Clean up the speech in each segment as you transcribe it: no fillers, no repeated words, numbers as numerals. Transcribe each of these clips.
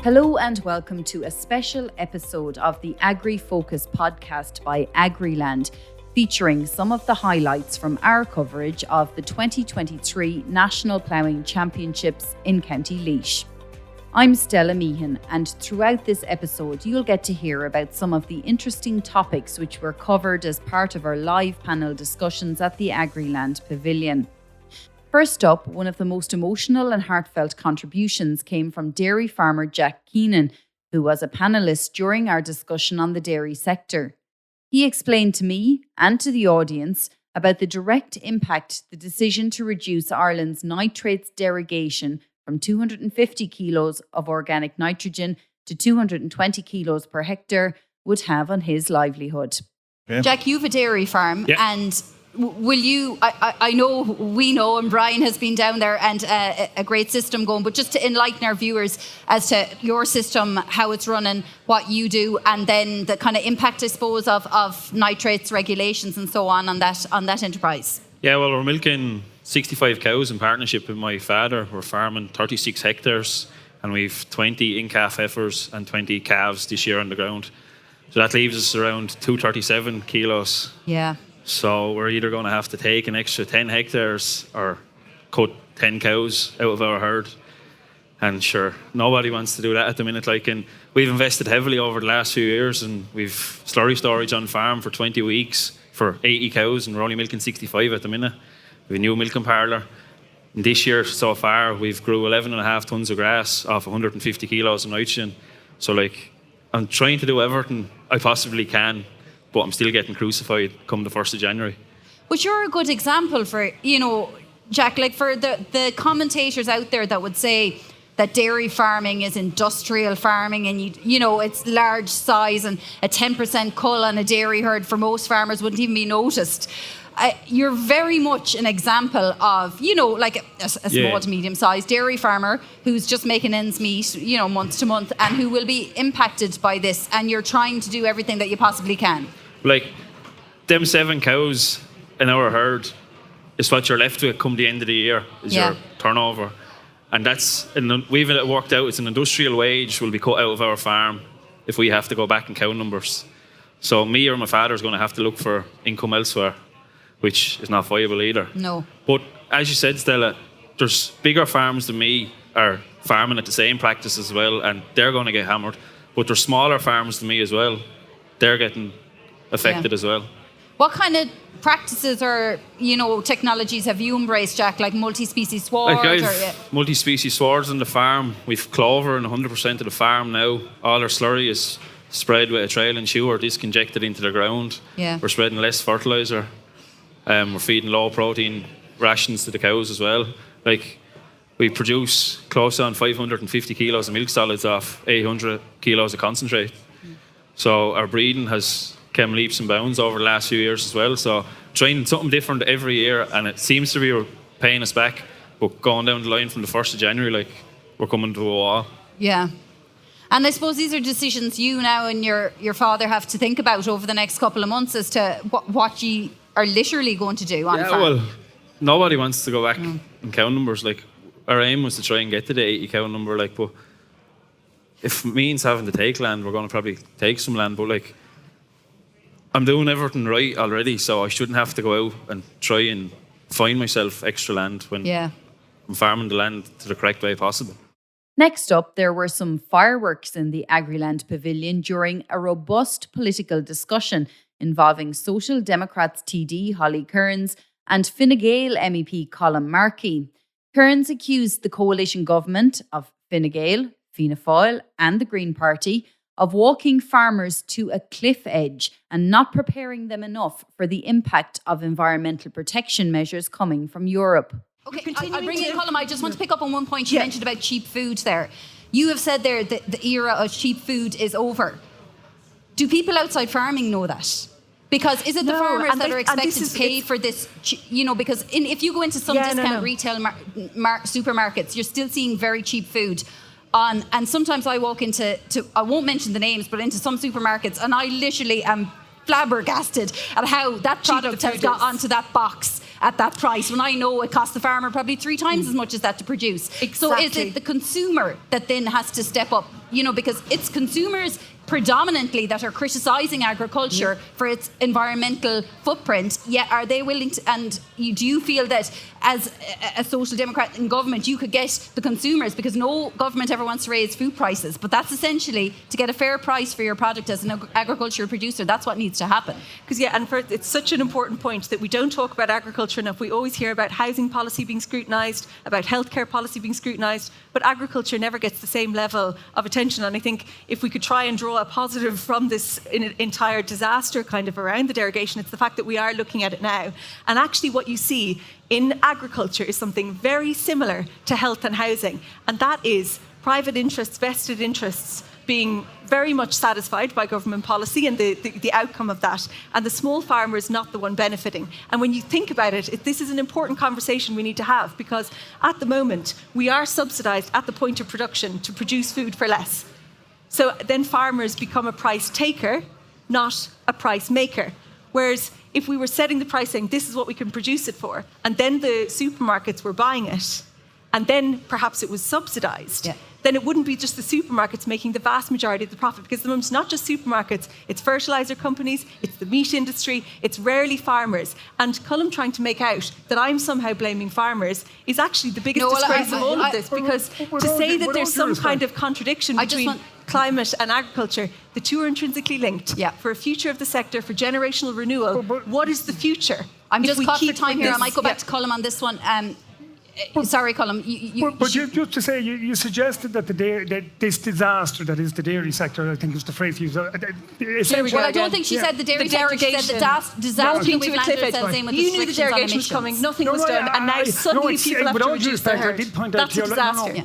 Hello and welcome to a special episode of the AgriFocus podcast by Agriland, featuring some of the highlights from our coverage of the 2023 National Ploughing Championships in County Laois. I'm Stella Meehan, and throughout this episode you'll get to hear about some of the interesting topics which were covered as part of our live panel discussions at the Agriland Pavilion. First up, one of the most emotional and heartfelt contributions came from dairy farmer Jack Keenan, who was a panellist during our discussion on the dairy sector. He explained to me and to the audience about the direct impact the decision to reduce Ireland's nitrates derogation from 250 kilos of organic nitrogen to 220 kilos per hectare would have on his livelihood. Yeah. Jack, you have a dairy farm, and will you, I know, we know, and Brian has been down there and a great system going, but just to enlighten our viewers as to your system, how it's running, what you do, and then the kind of impact, I suppose, of nitrates regulations and so on that enterprise. Yeah, well, we're milking 65 cows in partnership with my father. We're farming 36 hectares and we've 20 in-calf heifers and 20 calves this year on the ground. So that leaves us around 237 kilos. Yeah. So we're either going to have to take an extra 10 hectares or cut 10 cows out of our herd. And sure, nobody wants to do that at the minute. And we've invested heavily over the last few years, and we've slurry storage on farm for 20 weeks for 80 cows, and we're only milking 65 at the minute. We have a new milking parlour. And this year so far, we've grew 11.5 tonnes of grass off 150 kilos of nitrogen. So I'm trying to do everything I possibly can, but I'm still getting crucified come the 1st of January. But you're a good example for, Jack, for the commentators out there that would say that dairy farming is industrial farming and, it's large size and a 10% cull on a dairy herd for most farmers wouldn't even be noticed. You're very much an example of, a small to medium-sized dairy farmer who's just making ends meet, month to month, and who will be impacted by this, and you're trying to do everything that you possibly can. Them 7 cows in our herd is what you're left with come the end of the year, is your turnover. And we've it worked out, it's an industrial wage will be cut out of our farm if we have to go back in cow numbers. So me or my father is going to have to look for income elsewhere, which is not viable either. No. But as you said, Stella, there's bigger farms than me are farming at the same practice as well, and they're going to get hammered. But there's smaller farms than me as well. They're getting affected as well. What kind of practices or, technologies have you embraced, Jack, like multi-species swords? Multi-species swords on the farm. We've clover in 100% of the farm now. All our slurry is spread with a trail and chewer, disconjected into the ground. Yeah. We're spreading less fertiliser. We're feeding low protein rations to the cows as well. We produce close on 550 kilos of milk solids off 800 kilos of concentrate. So our breeding has come leaps and bounds over the last few years as well. So trying something different every year, and it seems to be paying us back. But going down the line from the 1st of January, we're coming to a wall. Yeah. And I suppose these are decisions you now and your father have to think about over the next couple of months as to what you are literally going to do on farm. Well, nobody wants to go back in cow numbers. Our aim was to try and get to the 80 cow number. But if it means having to take land, we're going to probably take some land. But I'm doing everything right already, so I shouldn't have to go out and try and find myself extra land when I'm farming the land to the correct way possible. Next up, there were some fireworks in the Agriland Pavilion during a robust political discussion involving Social Democrats TD Holly Kearns and Fine Gael MEP Colin Markey. Kearns accused the coalition government of Fine Gael, Fianna Fáil and the Green Party of walking farmers to a cliff edge and not preparing them enough for the impact of environmental protection measures coming from Europe. Okay, I'll bring in Colin. I just want to pick up on one point you mentioned about cheap food there. You have said there that the era of cheap food is over. Do people outside farming know that? Because is it the farmers that are expected to pay for this? Because if you go into some discount retail supermarkets, you're still seeing very cheap food. And sometimes I walk into, I won't mention the names, but into some supermarkets, and I literally am flabbergasted at how that product has got onto that box at that price when I know it costs the farmer probably 3 times as much as that to produce. Exactly. So is it the consumer that then has to step up? Because it's consumers predominantly that are criticising agriculture for its environmental footprint, yet are they willing to, and do you feel that as a social democrat in government you could get the consumers, because no government ever wants to raise food prices, but that's essentially to get a fair price for your product as an agriculture producer, that's what needs to happen. Because it's such an important point that we don't talk about agriculture enough. We always hear about housing policy being scrutinised, about healthcare policy being scrutinised, but agriculture never gets the same level of attention. And I think if we could try and draw a positive from this entire disaster kind of around the derogation, it's the fact that we are looking at it now. And actually what you see in agriculture is something very similar to health and housing. And that is private interests, vested interests, being very much satisfied by government policy and the outcome of that, and the small farmer is not the one benefiting. And when you think about it, this is an important conversation we need to have, because at the moment we are subsidised at the point of production to produce food for less. So then farmers become a price taker, not a price maker. Whereas if we were setting the price saying this is what we can produce it for, and then the supermarkets were buying it, and then perhaps it was subsidised, then it wouldn't be just the supermarkets making the vast majority of the profit, because at the moment it's not just supermarkets, it's fertiliser companies, it's the meat industry, it's rarely farmers. And Colm trying to make out that I'm somehow blaming farmers is actually the biggest disgrace of all of this, because to say that there's some kind of contradiction between climate and agriculture, the two are intrinsically linked. For a future of the sector, for generational renewal, what is the future? I'm just caught for time here. I might go back to Colm on this one. Sorry, Colm. Just to say, you suggested that this disaster that is the dairy sector, I think is the phrase used. Well, I don't think she said the dairy sector. She said the disaster we've landed ourselves in with you knew the derogation was coming, nothing was done, and now suddenly people have to reduce their herd. That's a disaster.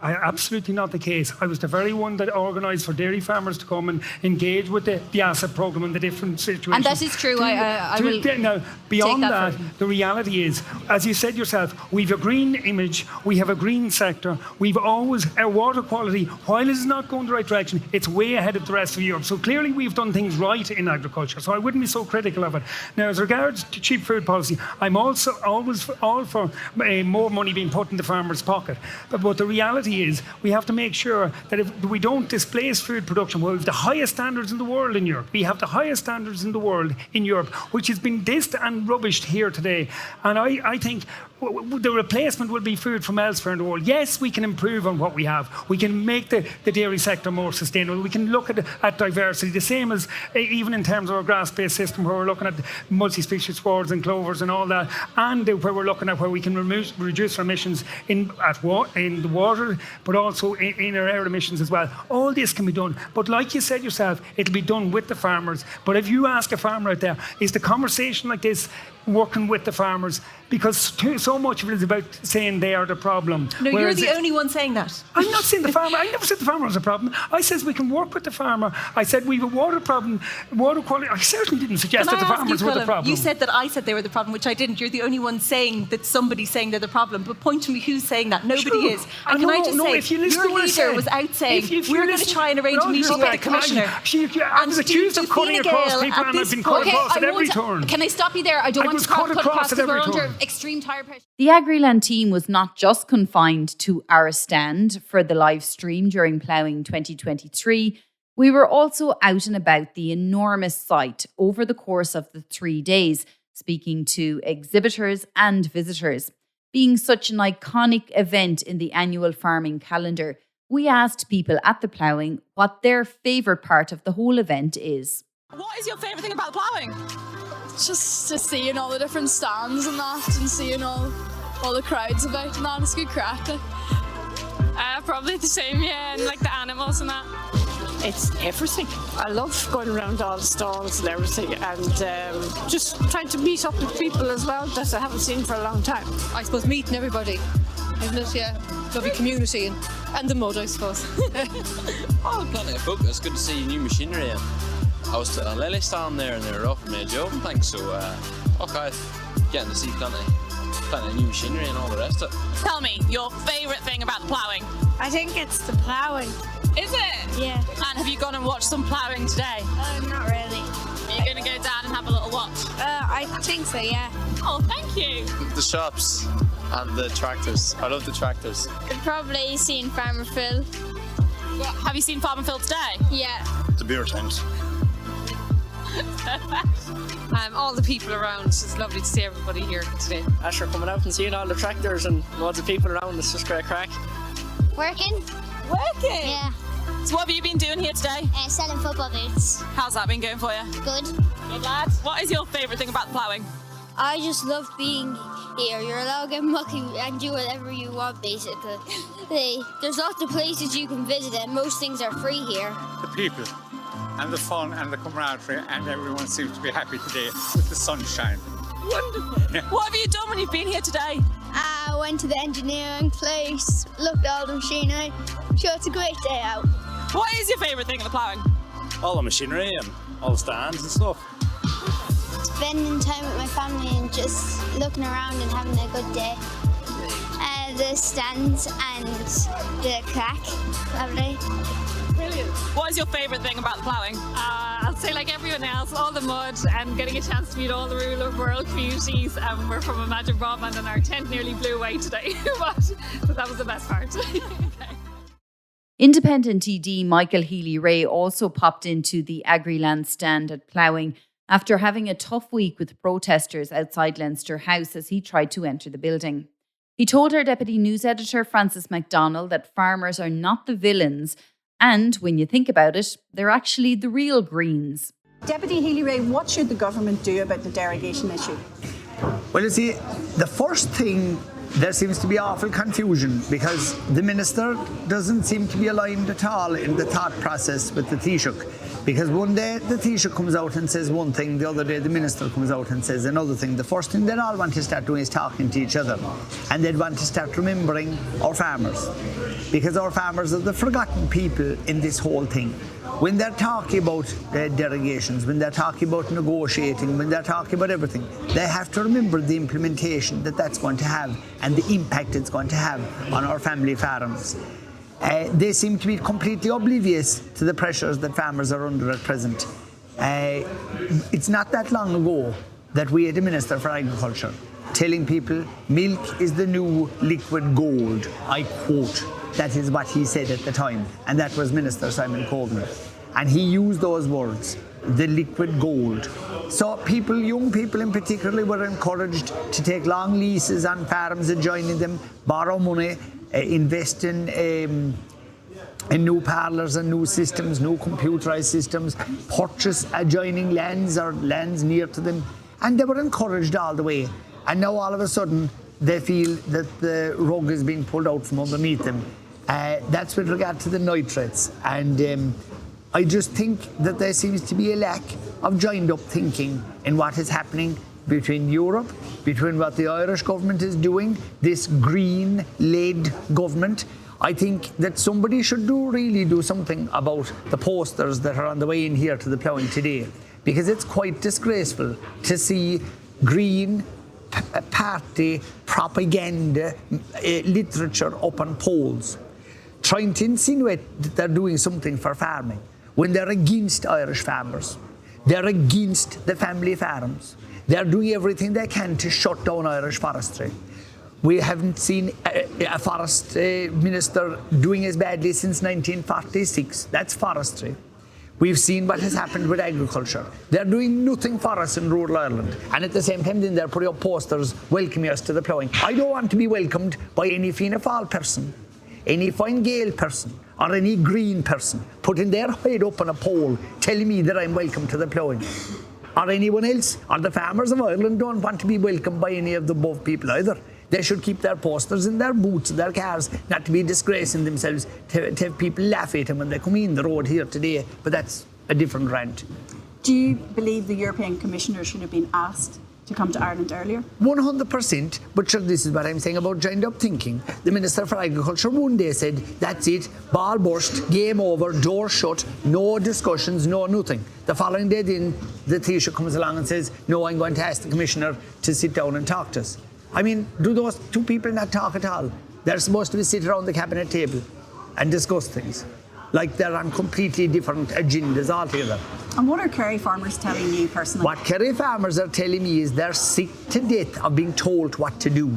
Absolutely not the case. I was the very one that organised for dairy farmers to come and engage with the asset programme and the different situations. And that is true. I will now, beyond that, the reality is, as you said yourself, we've a green image, we have a green sector, we've always, our water quality, while it is not going the right direction, it's way ahead of the rest of Europe. So clearly we've done things right in agriculture, so I wouldn't be so critical of it. Now, as regards to cheap food policy, I'm also always all for more money being put in the farmer's pocket. But the reality is, we have to make sure that if we don't displace food production, well, we have the highest standards in the world in Europe. We have the highest standards in the world in Europe, which has been dissed and rubbished here today. And I think the replacement will be food from elsewhere in the world. Yes, we can improve on what we have. We can make the dairy sector more sustainable. We can look at diversity, the same as even in terms of our grass-based system, where we're looking at multi-species swards and clovers and all that, and where we're looking at where we can reduce our emissions in the water, but also in our air emissions as well. All this can be done. But like you said yourself, it'll be done with the farmers. But if you ask a farmer out there, is the conversation like this working with the farmers? Because so much of it is about saying they are the problem. No, you're the only one saying that. I'm not saying the farmer. I never said the farmer was a problem. I said we can work with the farmer. I said we have a water problem, water quality. I certainly didn't suggest that the farmers were the problem. You said that I said they were the problem, which I didn't. You're the only one saying that somebody's saying they're the problem. But point to me who's saying that. Nobody is. And can I just say, your leader was out saying, we're going to try and arrange a meeting with the commissioner. I was accused of cutting across people, and I've been cut across at every turn. Can I stop you there? I don't want to cut across because we're under extreme tire pressure. The Agriland team was not just confined to our stand for the live stream during Ploughing 2023. We were also out and about the enormous site over the course of the 3 days, speaking to exhibitors and visitors. Being such an iconic event in the annual farming calendar, we asked people at the Ploughing what their favourite part of the whole event is. What is your favourite thing about the ploughing? Just to seeing all the different stands and that, and seeing all the crowds about and that. It's good crack. Probably the same, yeah, and like the animals and that. It's everything. I love going around all the stalls and everything, and just trying to meet up with people as well that I haven't seen for a long time. I suppose meeting everybody, isn't it? Yeah, lovely community and the mud, I suppose. Oh, plenty of folk. It's good to see new machinery. I was at a lily stand there and they were offering me a job and things, so okay, getting to see plenty of new machinery and all the rest of it. Tell me your favourite thing about the ploughing. I think it's the ploughing. Is it? Yeah. And have you gone and watched some ploughing today? Not really. Are you going to go down and have a little watch? I think so, yeah. Oh, thank you. The shops and the tractors. I love the tractors. I've probably seen Farmer Phil. Well, have you seen Farm and Phil today? Yeah. The beer tent. All the people around. It's lovely to see everybody here today. Asher coming out and seeing all the tractors and loads of people around, it's just great crack. Working? Working? Yeah. So what have you been doing here today? Selling football boots. How's that been going for you? Good. Good lad. What is your favourite thing about the ploughing? I just love being here. You're allowed to get mucky and do whatever you want, basically. There's lots of places you can visit and most things are free here. The people and the fun and the camaraderie, and everyone seems to be happy today with the sunshine. Wonderful. Yeah. What have you done when you've been here today? I went to the engineering place, looked at all the machinery. Sure, it's a great day out. What is your favourite thing of the ploughing? All the machinery and all the stands and stuff. Spending time with my family and just looking around and having a good day. The stands and the crack, lovely. Brilliant. What is your favourite thing about the ploughing? I'll say like everyone else, all the mud and getting a chance to meet all the rural world communities. We're from Imagine Broadband and our tent nearly blew away today, but that was the best part. Okay. Independent TD Michael Healy-Rae also popped into the Agriland stand at ploughing after having a tough week with protesters outside Leinster House as he tried to enter the building. He told our deputy news editor Francis MacDonald that farmers are not the villains, and when you think about it, they're actually the real Greens. Deputy Healy-Rae, what should the government do about the derogation issue? Well, you see, the first thing, there seems to be awful confusion because the minister doesn't seem to be aligned at all in the thought process with the Taoiseach. Because one day the Taoiseach comes out and says one thing, the other day the minister comes out and says another thing. The first thing they'd all want to start doing is talking to each other. And they'd want to start remembering our farmers. Because our farmers are the forgotten people in this whole thing. When they're talking about derogations, when they're talking about negotiating, when they're talking about everything, they have to remember the implementation that that's going to have and the impact it's going to have on our family farms. They seem to be completely oblivious to the pressures that farmers are under at present. It's not that long ago that we had a Minister for Agriculture telling people milk is the new liquid gold. I quote, that is what he said at the time, and that was Minister Simon Coveney. And he used those words, the liquid gold. So people, young people in particular, were encouraged to take long leases on farms adjoining them, borrow money, invest in new parlours and new systems, new computerised systems, purchase adjoining lands or lands near to them, and they were encouraged all the way. And now all of a sudden they feel that the rug is being pulled out from underneath them. That's with regard to the nitrates. And I just think that there seems to be a lack of joined up thinking in what is happening between Europe, between what the Irish government is doing, this green-led government. I think that somebody should really do something about the posters that are on the way in here to the ploughing today, because it's quite disgraceful to see green party propaganda literature up on poles, trying to insinuate that they're doing something for farming when they're against Irish farmers. They're against the family farms. They're doing everything they can to shut down Irish forestry. We haven't seen a forest minister doing as badly since 1946. That's forestry. We've seen what has happened with agriculture. They're doing nothing for us in rural Ireland. And at the same time, then they're putting up posters welcoming us to the ploughing. I don't want to be welcomed by any Fianna Fáil person, any Fine Gael person, or any Green person putting their head up on a pole telling me that I'm welcome to the ploughing. Or anyone else, or the farmers of Ireland don't want to be welcomed by any of the above people either. They should keep their posters in their boots, their cars, not to be disgracing themselves, to have people laugh at them when they come in the road here today. But that's a different rant. Do you believe the European Commissioner should have been asked to come to Ireland earlier? 100%, but sure, this is what I'm saying about joined up thinking. The Minister for Agriculture one day said, that's it, ball burst, game over, door shut, no discussions, no nothing. The following day then, the Taoiseach comes along and says, no, I'm going to ask the Commissioner to sit down and talk to us. I mean, do those two people not talk at all? They're supposed to sit around the cabinet table and discuss things like they're on completely different agendas altogether. And what are Kerry farmers telling you personally? What Kerry farmers are telling me is they're sick to death of being told what to do.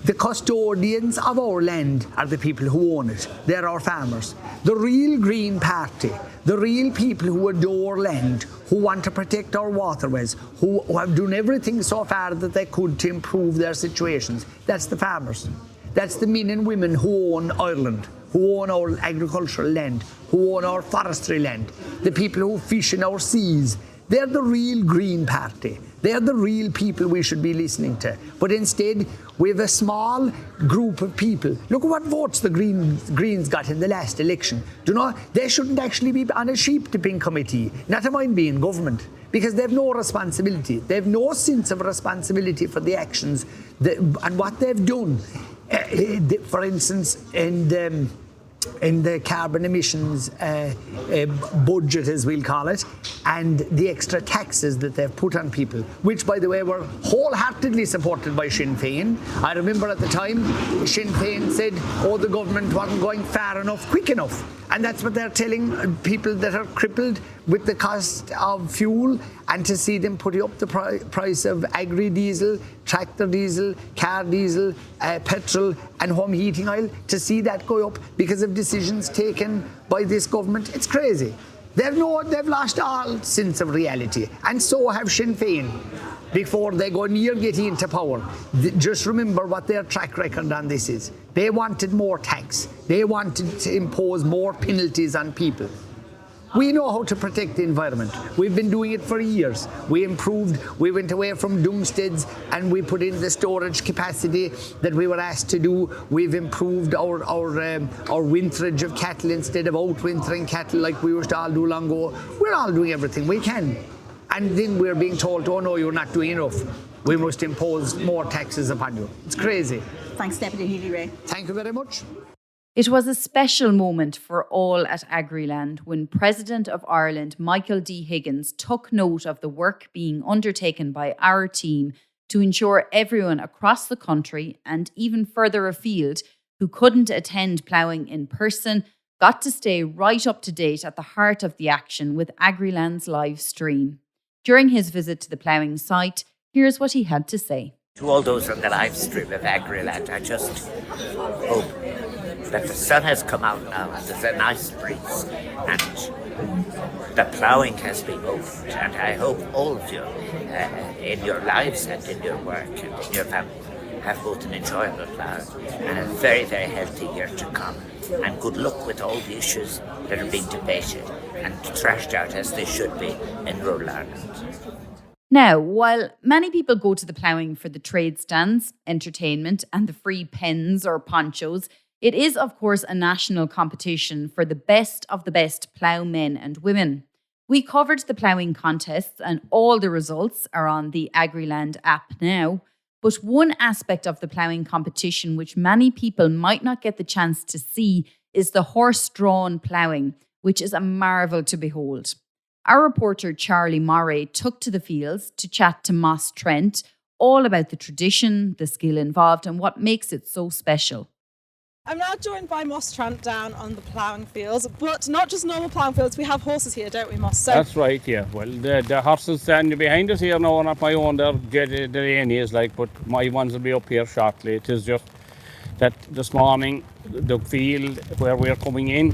The custodians of our land are the people who own it. They're our farmers. The real Green Party, the real people who adore land, who want to protect our waterways, who have done everything so far that they could to improve their situations, that's the farmers. That's the men and women who own Ireland, who own our agricultural land, who own our forestry land, the people who fish in our seas. They're the real Green Party. They're the real people we should be listening to. But instead, we have a small group of people. Look at what votes the Greens got in the last election. Do you know, they shouldn't actually be on a sheep dipping committee, not to mind being government, because they have no responsibility. They have no sense of responsibility for the actions and what they've done. For instance, in the carbon emissions budget, as we'll call it, and the extra taxes that they've put on people, which, by the way, were wholeheartedly supported by Sinn Féin. I remember at the time, Sinn Féin said, oh, the government wasn't going far enough, quick enough. And that's what they're telling people that are crippled with the cost of fuel, and to see them putting up the price of agri-diesel, tractor diesel, car diesel, petrol and home heating oil, to see that go up because of decisions taken by this government. It's crazy. They've lost all sense of reality, and so have Sinn Féin. Before they go near getting into power, just remember what their track record on this is. They wanted more tax. They wanted to impose more penalties on people. We know how to protect the environment. We've been doing it for years. We improved, we went away from doomsteads and we put in the storage capacity that we were asked to do. We've improved our winterage of cattle instead of outwintering cattle like we used to all do long ago. We're all doing everything we can. And then we're being told, oh no, you're not doing enough. We must impose more taxes upon you. It's crazy. Thanks, Deputy Healy-Rae. Thank you very much. It was a special moment for all at Agriland when President of Ireland Michael D. Higgins took note of the work being undertaken by our team to ensure everyone across the country and even further afield who couldn't attend ploughing in person got to stay right up to date at the heart of the action with Agriland's live stream. During his visit to the ploughing site, here's what he had to say. To all those on the live stream of Agriland, I just hope that the sun has come out now and there's a nice breeze and the ploughing has been moved, and I hope all of you in your lives and in your work and in your family have both an enjoyable plough and a very, very healthy year to come, and good luck with all the issues that are being debated and thrashed out as they should be in rural Ireland. Now, while many people go to the ploughing for the trade stands, entertainment and the free pens or ponchos, it is, of course, a national competition for the best of the best ploughmen and women. We covered the ploughing contests and all the results are on the Agriland app now. But one aspect of the ploughing competition which many people might not get the chance to see is the horse-drawn ploughing, which is a marvel to behold. Our reporter Charlie Moray took to the fields to chat to Moss Trent all about the tradition, the skill involved and what makes it so special. I'm now joined by Moss Trent down on the ploughing fields, but not just normal ploughing fields, we have horses here, don't we, Moss? So that's right, yeah. Well, the horses standing behind us here now are not my own, they're Ratheniska's, but my ones will be up here shortly. It is just that this morning, the field where we're coming in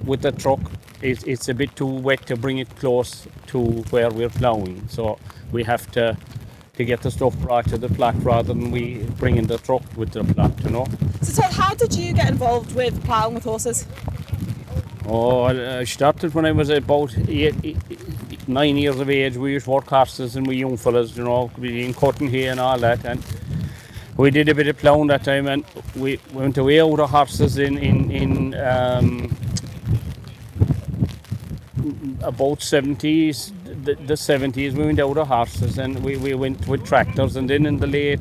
with the truck, it's a bit too wet to bring it close to where we're ploughing. So we have to get the stuff brought to the plot rather than we bring in the truck with the plot, So how did you get involved with ploughing with horses? Oh, I started when I was about 9 years of age. We used to work horses and we young fellas, being cutting hay and all that. And we did a bit of ploughing that time, and we went away out of horses in about 70s. The 70s we went out of horses and we went with tractors, and then in the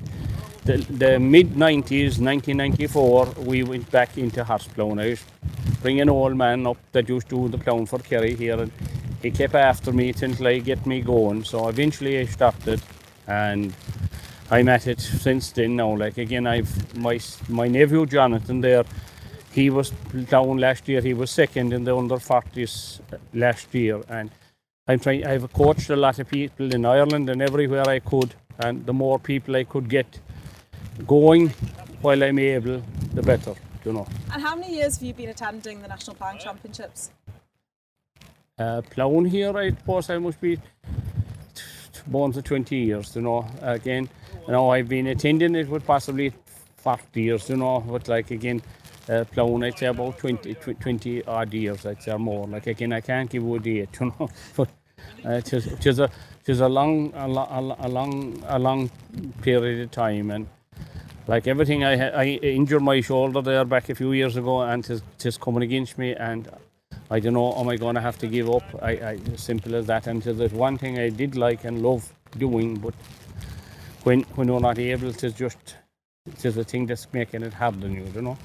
mid-90s, 1994, we went back into horse ploughing. I used to bring an old man up that used to do the ploughing for Kerry here, and he kept after me until I get me going. So eventually I started, and I'm at it since then now. Again, I've my nephew Jonathan there. He was ploughing last year. He was second in the under 40s last year, and I've coached a lot of people in Ireland and everywhere I could, and the more people I could get going while I'm able, the better, you know. And how many years have you been attending the National Ploughing Championships? Ploughing here, I suppose I must be born to 20 years, you know. Again, you know, I've been attending it with possibly 40 years, you know, but like again, ploughing, I'd say about 20 odd years, I'd say, or more. Like again, I can't give you a date, you know, but it is a long period of time, and like everything, I injured my shoulder there back a few years ago, and it is coming against me, and I don't know, am I going to have to give up? As simple as that. And there's one thing I did like and love doing, but when you're not able to it's a thing that's making it hard on you, you know.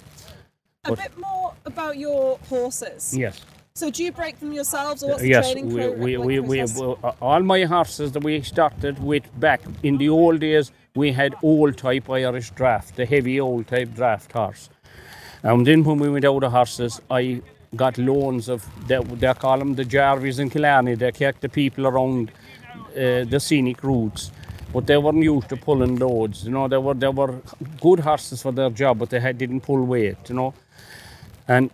A bit more about your horses. Yes. So do you break them yourselves, or what's the Yes, training process? all my horses that we started with back in the old days, we had old type Irish draft, the heavy old type draft horse. And then when we went out of horses, I got loans of, they call them the Jarvis and Killarney. They kept the people around the scenic routes, but they weren't used to pulling loads. You know, they were good horses for their job, but they didn't pull weight. You know, and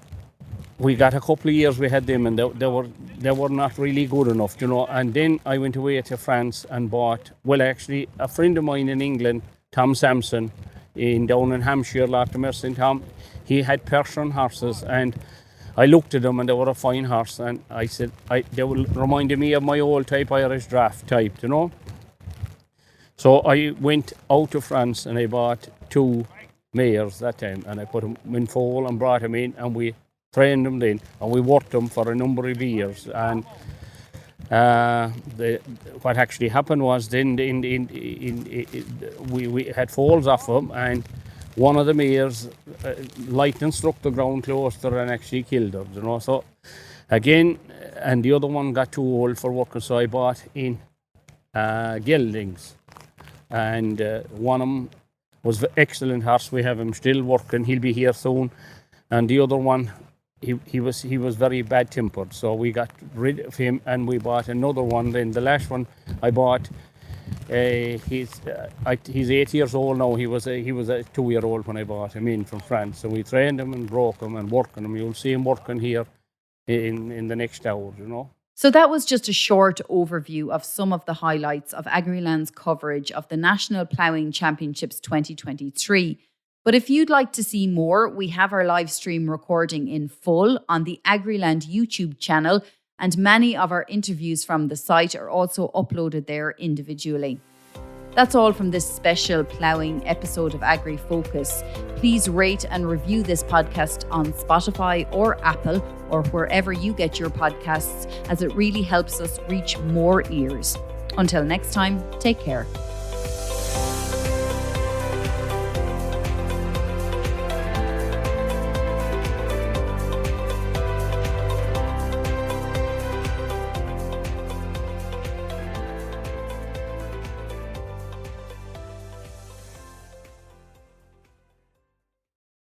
we got a couple of years we had them, and they were not really good enough. You know, and then I went away to France and bought. Well, actually, a friend of mine in England, Tom Sampson, down in Hampshire, Latimer St. Tom, he had Persian horses, and I looked at them and they were a fine horse, and I said, they reminded me of my old type Irish draft type, you know. So I went out to France and I bought 2 mares that time, and I put them in foal and brought them in, and we trained them then, and we worked them for a number of years. And what actually happened was then we had foals off them, and one of the mares, lightning struck the ground close to her and actually killed her, you know. So again, and the other one got too old for working, so I bought in geldings, and one of them was an excellent horse. We have him still working, he'll be here soon. And the other one, he was very bad tempered, so we got rid of him and we bought another one. Then the last one I bought, he's 8 years old now. He was a 2-year-old when I bought him in from France. So we trained him and broke him and working him. You'll see him working here in the next hour, you know. So that was just a short overview of some of the highlights of Agriland's coverage of the National Ploughing Championships 2023. But if you'd like to see more, we have our live stream recording in full on the Agriland YouTube channel, and many of our interviews from the site are also uploaded there individually. That's all from this special ploughing episode of AgriFocus. Please rate and review this podcast on Spotify or Apple or wherever you get your podcasts, as it really helps us reach more ears. Until next time, take care.